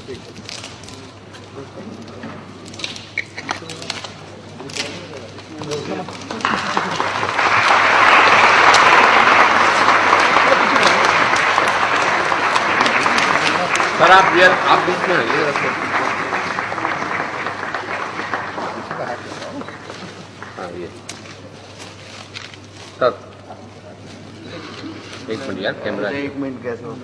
Sir आप बीच में आइए। हाँ ये सर एक मिनट यार, कैमरा 1 मिनट कैसे हो।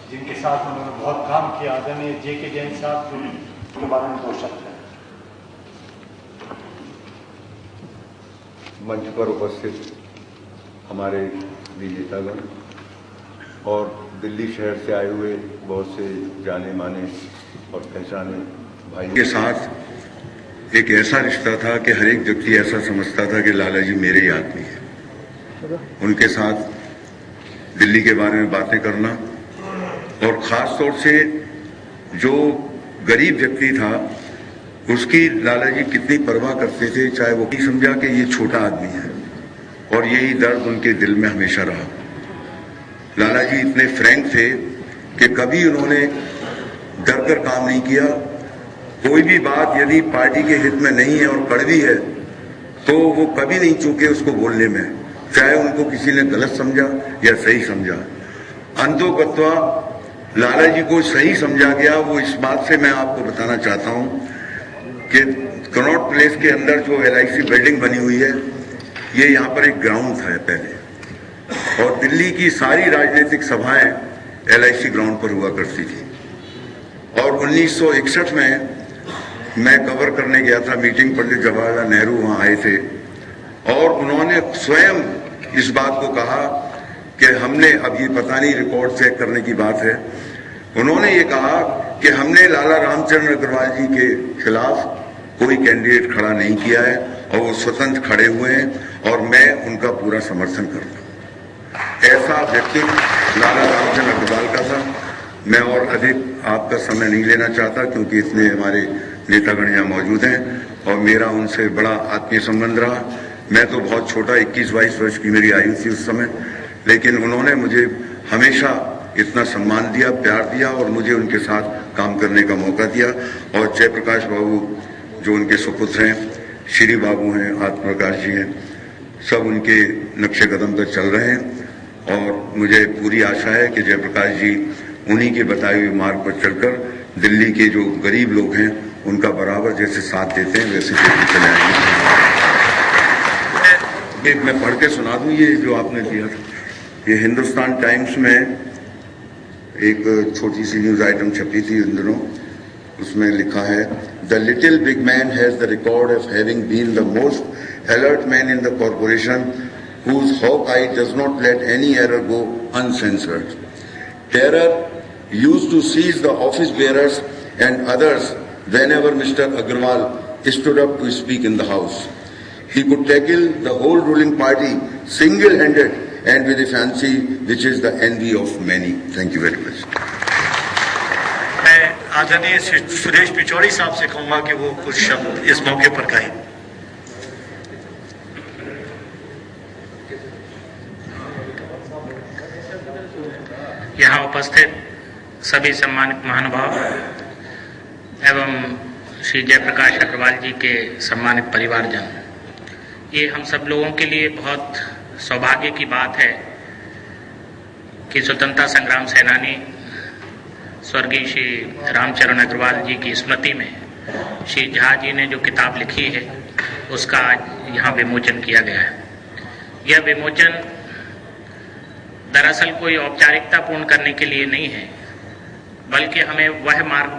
जिनके साथ उन्होंने बहुत काम किया, आदरणीय जे.के. जैन साहब के बारे में 2 शब्द है। मंच पर उपस्थित हमारे विजेतागण और दिल्ली शहर से आए हुए बहुत से जाने माने और पहचाने भाई के साथ एक ऐसा रिश्ता था कि हर एक व्यक्ति ऐसा समझता था कि लाला जी मेरे ही आदमी हैं। उनके साथ दिल्ली के बारे में बातें करना और ख़ास तौर से जो गरीब व्यक्ति था उसकी लाला जी कितनी परवाह करते थे, चाहे वो नहीं समझा कि ये छोटा आदमी है, और यही दर्द उनके दिल में हमेशा रहा। लाला जी इतने फ्रैंक थे कि कभी उन्होंने डर कर काम नहीं किया। कोई भी बात यदि पार्टी के हित में नहीं है और कड़वी है तो वो कभी नहीं चूके उसको बोलने में, चाहे उनको किसी ने गलत समझा या सही समझा। अंतोगत्वा लाला जी को सही समझा गया। वो इस बात से मैं आपको बताना चाहता हूं कि कनॉट प्लेस के अंदर जो LIC बिल्डिंग बनी हुई है, ये यहाँ पर एक ग्राउंड था पहले, और दिल्ली की सारी राजनीतिक सभाएं LIC ग्राउंड पर हुआ करती थी। और 1961 में मैं कवर करने गया था मीटिंग, पंडित जवाहरलाल नेहरू वहाँ आए थे और उन्होंने स्वयं इस बात को कहा कि हमने, अब ये पता नहीं रिकॉर्ड चेक करने की बात है, उन्होंने ये कहा कि हमने लाला रामचंद्र अग्रवाल जी के खिलाफ कोई कैंडिडेट खड़ा नहीं किया है और वो स्वतंत्र खड़े हुए हैं और मैं उनका पूरा समर्थन करता हूं। ऐसा व्यक्तित्व लाला रामचंद्र अग्रवाल का था। मैं और अधिक आपका समय नहीं लेना चाहता क्योंकि इतने हमारे नेतागण यहाँ मौजूद हैं और मेरा उनसे बड़ा आत्मीय संबंध रहा। मैं तो बहुत छोटा 21-22 वर्ष की मेरी आयु थी उस समय, लेकिन उन्होंने मुझे हमेशा इतना सम्मान दिया, प्यार दिया और मुझे उनके साथ काम करने का मौका दिया। और जयप्रकाश बाबू जो उनके सुपुत्र हैं, श्री बाबू हैं, आत्म प्रकाश जी हैं, सब उनके नक्शे कदम पर चल रहे हैं और मुझे पूरी आशा है कि जयप्रकाश जी उन्हीं के बताए हुए मार्ग पर चलकर दिल्ली के जो गरीब लोग हैं उनका बराबर जैसे साथ देते हैं वैसे देते चले आएंगे। एक मैं पढ़ के सुना दूं ये जो आपने दिया था, ये हिंदुस्तान टाइम्स में एक छोटी सी न्यूज आइटम छपी थी इन दिनों। उसमें लिखा है, the little big man has the record of having been the most alert man in the corporation whose hawk eye does not let any error go uncensored. Terror used to seize the office bearers and others whenever Mr. Agarwal stood up to speak in the house. He could tackle the whole ruling party single-handed and with a fancy which is the envy of many. Thank you very much. मैं आदरणीय सुरेश पिचौड़ी साहब से कहूंगा कि वो कुछ शब्द इस मौके पर कहें। यहाँ उपस्थित सभी सम्मानित महानुभाव एवं श्री जयप्रकाश अग्रवाल जी के सम्मानित परिवारजन, ये हम सब लोगों के लिए बहुत सौभाग्य की बात है कि स्वतंत्रता संग्राम सेनानी स्वर्गीय श्री रामचरण अग्रवाल जी की स्मृति में श्री झा जी ने जो किताब लिखी है उसका आज यहाँ विमोचन किया गया है। यह विमोचन दरअसल कोई औपचारिकता पूर्ण करने के लिए नहीं है, बल्कि हमें वह मार्ग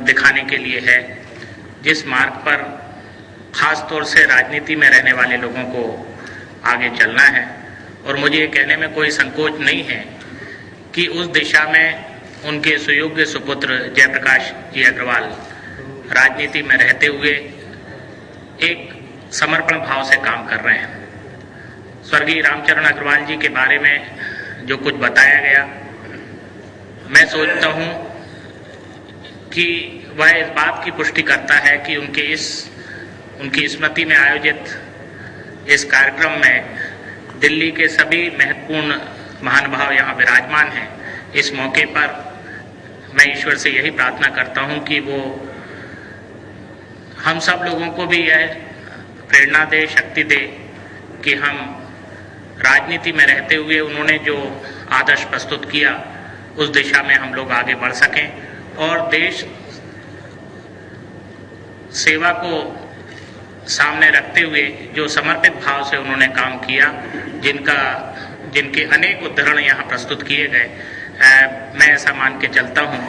दिखाने के लिए है जिस मार्ग पर खास तौर से राजनीति में रहने वाले लोगों को आगे चलना है। और मुझे ये कहने में कोई संकोच नहीं है कि उस दिशा में उनके सुयोग्य सुपुत्र जयप्रकाश जी अग्रवाल राजनीति में रहते हुए एक समर्पण भाव से काम कर रहे हैं। स्वर्गीय रामचरण अग्रवाल जी के बारे में जो कुछ बताया गया, मैं सोचता हूं कि वह इस बात की पुष्टि करता है कि उनकी स्मृति में आयोजित इस कार्यक्रम में दिल्ली के सभी महत्वपूर्ण महानुभाव यहाँ विराजमान हैं। इस मौके पर मैं ईश्वर से यही प्रार्थना करता हूँ कि वो हम सब लोगों को भी यह प्रेरणा दे, शक्ति दे कि हम राजनीति में रहते हुए उन्होंने जो आदर्श प्रस्तुत किया उस दिशा में हम लोग आगे बढ़ सकें और देश सेवा को सामने रखते हुए जो समर्पित भाव से उन्होंने काम किया, जिनके अनेक उदाहरण यहाँ प्रस्तुत किए गए, मैं ऐसा मान के चलता हूँ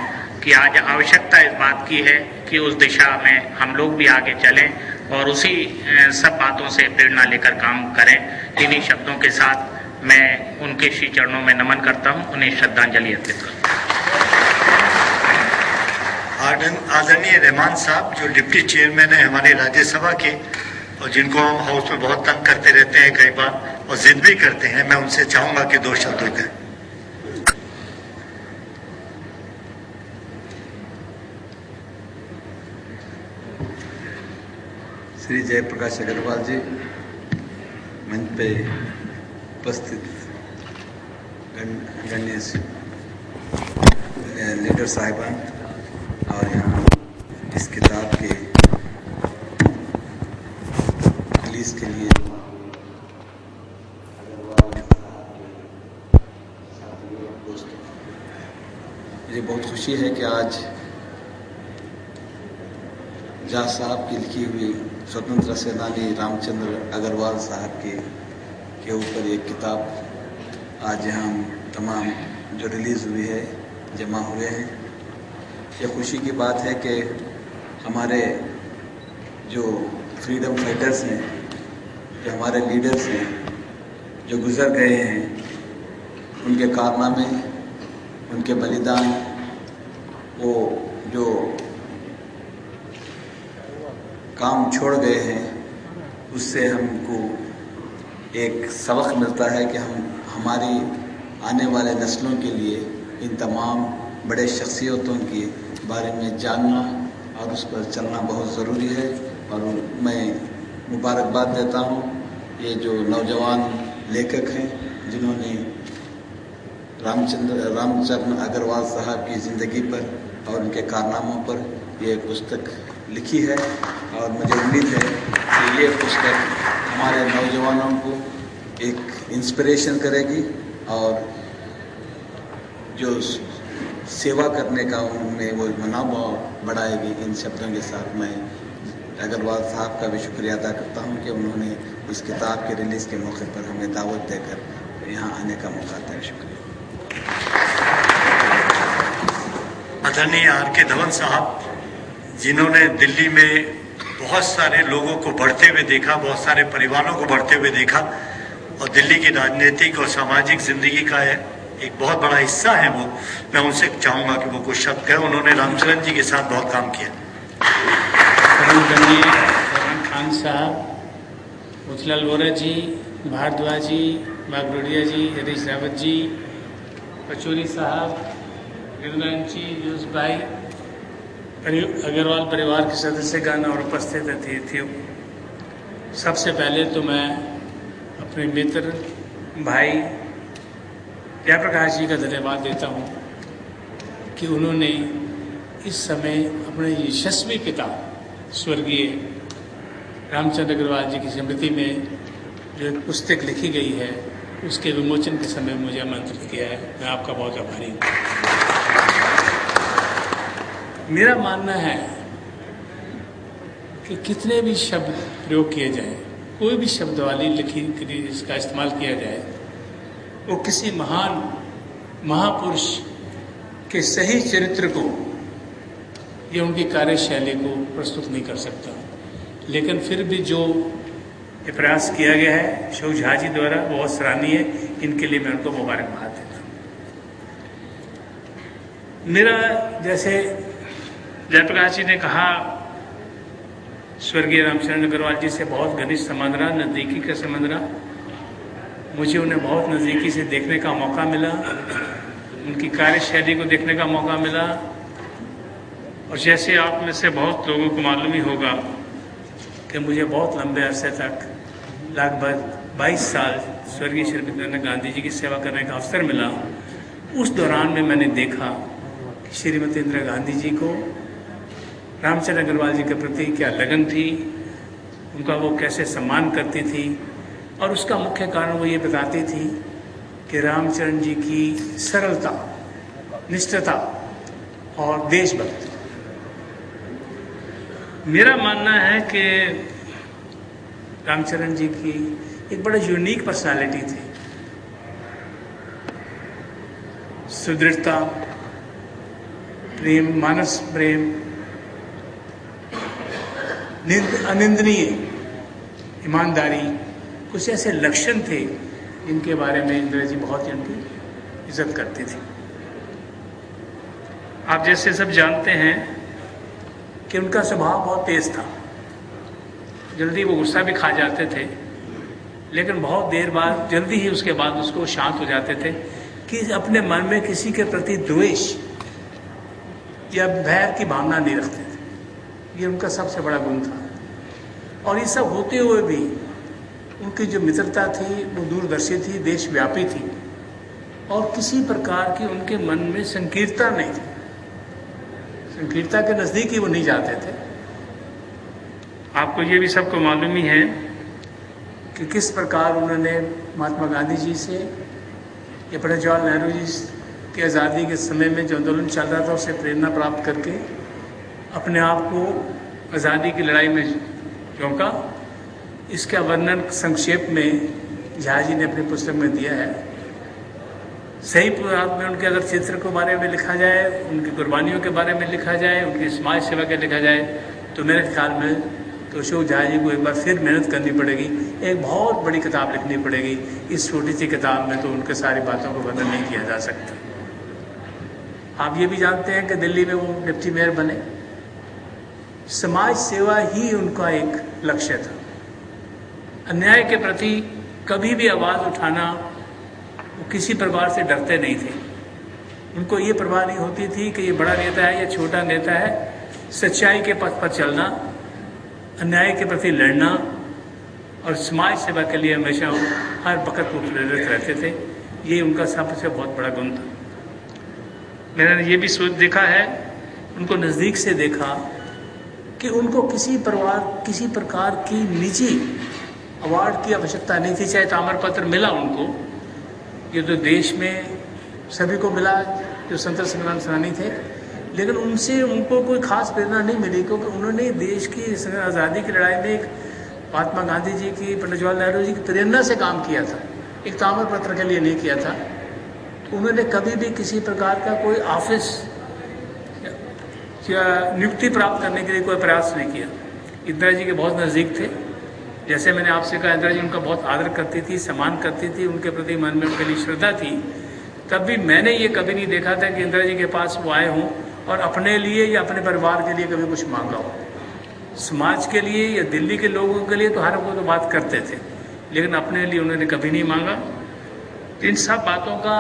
कि आज आवश्यकता इस बात की है कि उस दिशा में हम लोग भी आगे चलें और उसी सब बातों से प्रेरणा लेकर काम करें। इन्हीं शब्दों के साथ मैं उनके श्री चरणों में नमन करता हूँ, उन्हें श्रद्धांजलि अर्पित करता हूँ। आदरणीय रहमान साहब जो डिप्टी चेयरमैन है हमारे राज्यसभा के और जिनको हम हाउस में बहुत तंग करते रहते हैं कई बार और जिद भी करते हैं, मैं उनसे चाहूंगा कि 2 शब्द कहें। श्री जयप्रकाश अग्रवाल जी, मंच पे उपस्थित गण्य लीडर साहिबान और यहाँ इस किताब के रिलीज के लिए दोस्तों, मुझे बहुत खुशी है कि आज जाट साहब की लिखी हुई स्वतंत्रता सेनानी रामचंद्र अग्रवाल साहब के ऊपर एक किताब आज यहाँ तमाम जो रिलीज़ हुई है जमा हुए हैं। यह खुशी की बात है कि हमारे जो फ्रीडम फाइटर्स हैं, जो हमारे लीडर्स हैं, जो गुजर गए हैं, उनके कारनामे, उनके बलिदान, वो जो काम छोड़ गए हैं, उससे हमको एक सबक मिलता है कि हमारी आने वाले नस्लों के लिए इन तमाम बड़े शख्सियतों के बारे में जानना और उस पर चलना बहुत ज़रूरी है। और मैं मुबारकबाद देता हूँ ये जो नौजवान लेखक हैं जिन्होंने रामचंद्र अग्रवाल साहब की ज़िंदगी पर और उनके कारनामों पर ये पुस्तक लिखी है। और मुझे उम्मीद है कि ये पुस्तक हमारे नौजवानों को एक इंस्पिरेशन करेगी और जो सेवा करने का उनमें वो मनोभाव बढ़ाएगी। इन शब्दों के साथ मैं अग्रवाल साहब का भी शुक्रिया अदा करता हूं कि उन्होंने इस किताब के रिलीज़ के मौके पर हमें दावत देकर यहाँ आने का मौका दिया। शुक्रिया। आदरणीय R.K. धवन साहब, जिन्होंने दिल्ली में बहुत सारे लोगों को बढ़ते हुए देखा, बहुत सारे परिवारों को बढ़ते हुए देखा और दिल्ली की राजनीतिक और सामाजिक जिंदगी का एक बहुत बड़ा हिस्सा है वो, मैं उनसे चाहूँगा कि वो कुछ शब्द कहें। उन्होंने रामचरण जी के साथ बहुत काम किया। खान साहब, मुथलाल वोरा जी, भारद्वाज जी, बागडोरिया जी, हरीश रावत जी, पचौरी साहब, गिरनारायण जी, यूस भाई, अग्रवाल परिवार के सदस्यगण और उपस्थित अतिथियों, सबसे पहले तो मैं अपने मित्र भाई जयप्रकाश जी का धन्यवाद देता हूँ कि उन्होंने इस समय अपने यशस्वी पिता स्वर्गीय रामचंद्र अग्रवाल जी की स्मृति में जो एक पुस्तक लिखी गई है उसके विमोचन के समय मुझे आमंत्रित किया है। मैं आपका बहुत आभारी हूँ। मेरा मानना है कि कितने भी शब्द प्रयोग किए जाए, कोई भी शब्दावली लिखी इसका इस्तेमाल किया जाए, वो किसी महान महापुरुष के सही चरित्र को या उनकी कार्यशैली को प्रस्तुत नहीं कर सकता। लेकिन फिर भी जो ये प्रयास किया गया है अशोक झा जी द्वारा, बहुत सराहनीय है। इनके लिए मैं उनको मुबारकबाद देता हूँ। मेरा, जैसे जयप्रकाश जी ने कहा, स्वर्गीय रामचंद्र अग्रवाल जी से बहुत घनिष्ठ संबंध रहा, नज़दीकी का संबंध रहा। मुझे उन्हें बहुत नज़दीकी से देखने का मौका मिला, उनकी कार्यशैली को देखने का मौका मिला। और जैसे आप में से बहुत लोगों को मालूम ही होगा कि मुझे बहुत लंबे अरसे तक लगभग 22 साल स्वर्गीय श्रीमती इंदिरा गांधी जी की सेवा करने का अवसर मिला। उस दौरान में मैंने देखा कि श्रीमती इंदिरा गांधी जी को रामचरण अग्रवाल जी के प्रति क्या लगन थी, उनका वो कैसे सम्मान करती थी, और उसका मुख्य कारण वो ये बताती थी कि रामचरण जी की सरलता, निष्ठता और देशभक्ति। मेरा मानना है कि रामचरण जी की एक बड़ा यूनिक पर्सनालिटी थी। सुदृढ़ता, प्रेम, मानस प्रेम, अनिंदनीय ईमानदारी, कुछ ऐसे लक्षण थे जिनके बारे में इंदिरा जी बहुत ही उनकी इज्जत करती थी। आप जैसे सब जानते हैं कि उनका स्वभाव बहुत तेज था, जल्दी वो गुस्सा भी खा जाते थे, लेकिन बहुत देर बाद, जल्दी ही उसके बाद उसको शांत हो जाते थे कि अपने मन में किसी के प्रति द्वेष या भय की भावना नहीं रखते थे। ये उनका सबसे बड़ा गुण था। और ये सब होते हुए भी उनकी जो मित्रता थी वो दूरदर्शी थी, देशव्यापी थी, और किसी प्रकार की उनके मन में संकीर्णता नहीं थी। संकीर्णता के नज़दीक ही वो नहीं जाते थे। आपको ये भी सबको मालूम ही है कि किस प्रकार उन्होंने महात्मा गांधी जी से या पंडित जवाहरलाल नेहरू जी की आज़ादी के समय में जो आंदोलन चल रहा था उससे प्रेरणा प्राप्त करके अपने आप को आज़ादी की लड़ाई में झोंका। इसका वर्णन संक्षेप में झा जी ने अपनी पुस्तक में दिया है। सही पूर्वार्ध में उनके अगर चित्र के बारे में लिखा जाए, उनकी कुर्बानियों के बारे में लिखा जाए, उनकी समाज सेवा के लिखा जाए, तो मेरे ख्याल में तो अशोक झा जी को एक बार फिर मेहनत करनी पड़ेगी, एक बहुत बड़ी किताब लिखनी पड़ेगी। इस छोटी सी किताब में तो उनके सारी बातों को वर्णन नहीं किया जा सकता। आप ये भी जानते हैं कि दिल्ली में वो डिप्टी मेयर बने। समाज सेवा ही उनका एक लक्ष्य था। अन्याय के प्रति कभी भी आवाज़ उठाना, वो किसी प्रकार से डरते नहीं थे। उनको ये परवाह नहीं होती थी कि ये बड़ा नेता है या छोटा नेता है। सच्चाई के पथ पर चलना, अन्याय के प्रति लड़ना और समाज सेवा के लिए हमेशा हर वक्त वो प्रेरित रहते थे। ये उनका सबसे बहुत बड़ा गुण था। मैंने ये भी सोच देखा है, उनको नज़दीक से देखा कि उनको किसी प्रकार की निजी अवार्ड की आवश्यकता नहीं थी। चाहे ताम्रपत्र मिला उनको, ये तो देश में सभी को मिला जो स्वतंत्रता संग्राम सेनानी थे, लेकिन उनको कोई खास प्रेरणा नहीं मिली, क्योंकि उन्होंने देश की आज़ादी की लड़ाई में एक महात्मा गांधी जी की, पंडित जवाहरलाल नेहरू जी की प्रेरणा से काम किया था, एक ताम्रपत्र के लिए नहीं किया था। उन्होंने कभी भी किसी प्रकार का कोई ऑफिस या नियुक्ति प्राप्त करने के लिए कोई प्रयास नहीं किया। इंदिरा जी के बहुत नज़दीक थे। जैसे मैंने आपसे कहा, इंदिरा जी उनका बहुत आदर करती थी, सम्मान करती थी, उनके प्रति मन में उनके लिए श्रद्धा थी। तब भी मैंने ये कभी नहीं देखा था कि इंदिरा जी के पास वो आए हों और अपने लिए या अपने परिवार के लिए कभी कुछ मांगा हो। समाज के लिए या दिल्ली के लोगों के लिए तो हर वो तो बात करते थे, लेकिन अपने लिए उन्होंने कभी नहीं मांगा। इन सब बातों का